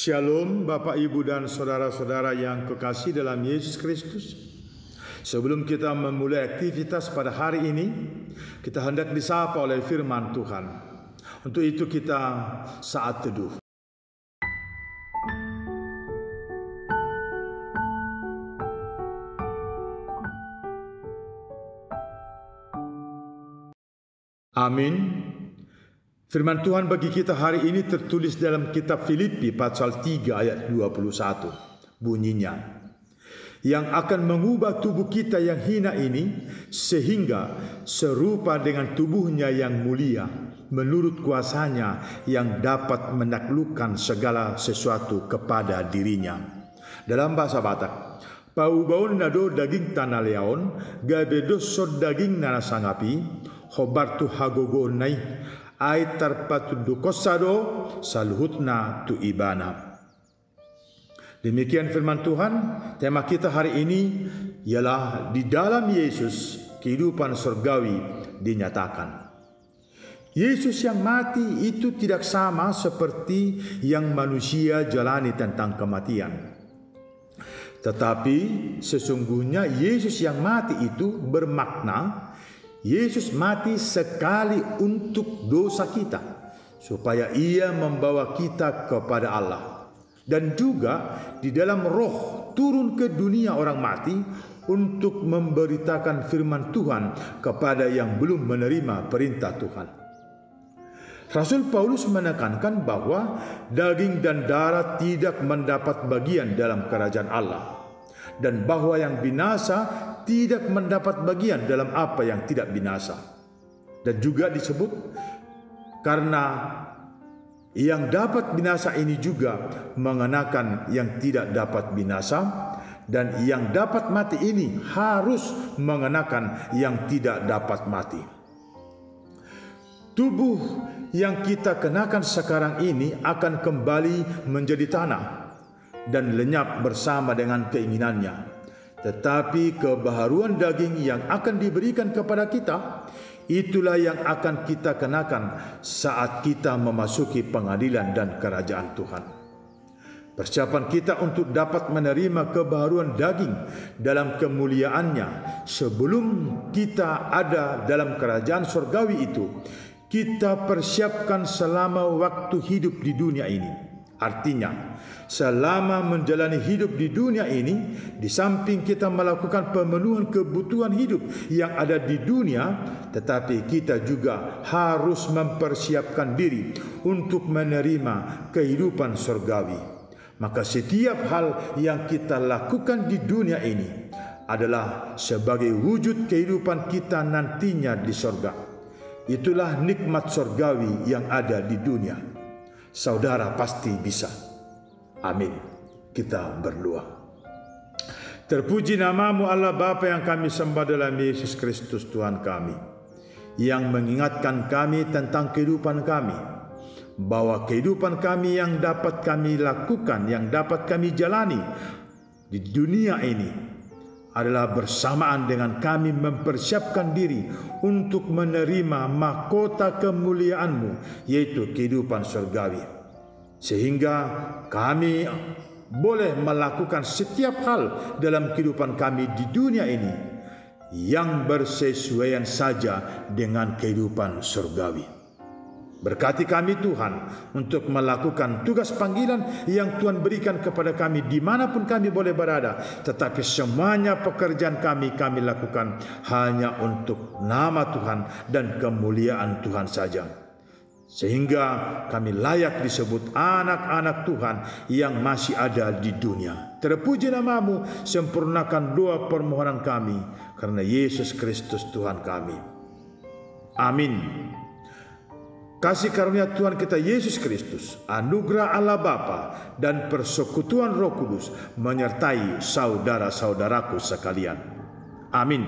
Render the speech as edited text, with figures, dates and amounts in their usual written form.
Shalom Bapak Ibu dan saudara-saudara yang kekasih dalam Yesus Kristus. Sebelum kita memulai aktivitas pada hari ini, kita hendak disapa oleh firman Tuhan. Untuk itu kita saat teduh. Amin. Firman Tuhan bagi kita hari ini tertulis dalam kitab Filipi pasal 3 ayat 21. Bunyinya, yang akan mengubah tubuh kita yang hina ini sehingga serupa dengan tubuhnya yang mulia menurut kuasanya yang dapat menaklukkan segala sesuatu kepada dirinya. Dalam bahasa Batak, paubaon nado daging tanah leon, gabedos sod daging nana sangapi, hobartu hagogo nai, ai tarpatu dukosado salhutna tu ibana. Demikian firman Tuhan. Tema kita hari ini ialah di dalam Yesus kehidupan surgawi dinyatakan. Yesus yang mati itu tidak sama seperti yang manusia jalani tentang kematian. Tetapi sesungguhnya Yesus yang mati itu bermakna Yesus mati sekali untuk dosa kita, supaya Ia membawa kita kepada Allah. Dan juga di dalam roh turun ke dunia orang mati untuk memberitakan firman Tuhan kepada yang belum menerima perintah Tuhan. Rasul Paulus menekankan bahwa daging dan darah tidak mendapat bagian dalam kerajaan Allah, dan bahwa yang binasa tidak mendapat bagian dalam apa yang tidak binasa. Dan juga disebut karena yang dapat binasa ini juga mengenakan yang tidak dapat binasa, dan yang dapat mati ini harus mengenakan yang tidak dapat mati. Tubuh yang kita kenakan sekarang ini akan kembali menjadi tanah dan lenyap bersama dengan keinginannya. Tetapi kebaharuan daging yang akan diberikan kepada kita, itulah yang akan kita kenakan saat kita memasuki pengadilan dan kerajaan Tuhan. Persiapan kita untuk dapat menerima kebaharuan daging dalam kemuliaannya sebelum kita ada dalam kerajaan surgawi itu, kita persiapkan selama waktu hidup di dunia ini. Artinya, selama menjalani hidup di dunia ini, di samping kita melakukan pemenuhan kebutuhan hidup yang ada di dunia, tetapi kita juga harus mempersiapkan diri untuk menerima kehidupan surgawi. Maka setiap hal yang kita lakukan di dunia ini adalah sebagai wujud kehidupan kita nantinya di surga. Itulah nikmat surgawi yang ada di dunia. Saudara pasti bisa. Amin. Kita berdoa. Terpuji namamu Allah Bapa yang kami sembah dalam Yesus Kristus Tuhan kami, yang mengingatkan kami tentang kehidupan kami, bahwa kehidupan kami yang dapat kami lakukan, yang dapat kami jalani di dunia ini adalah bersamaan dengan kami mempersiapkan diri untuk menerima mahkota kemuliaan-Mu, yaitu kehidupan surgawi. Sehingga kami boleh melakukan setiap hal dalam kehidupan kami di dunia ini yang bersesuaian saja dengan kehidupan surgawi. Berkati kami Tuhan untuk melakukan tugas panggilan yang Tuhan berikan kepada kami dimanapun kami boleh berada. Tetapi semuanya pekerjaan kami lakukan hanya untuk nama Tuhan dan kemuliaan Tuhan saja. Sehingga kami layak disebut anak-anak Tuhan yang masih ada di dunia. Terpuji namamu, sempurnakan doa permohonan kami karena Yesus Kristus Tuhan kami. Amin. Kasih karunia Tuhan kita Yesus Kristus, anugerah Allah Bapa, dan persekutuan Roh Kudus menyertai saudara-saudaraku sekalian. Amin.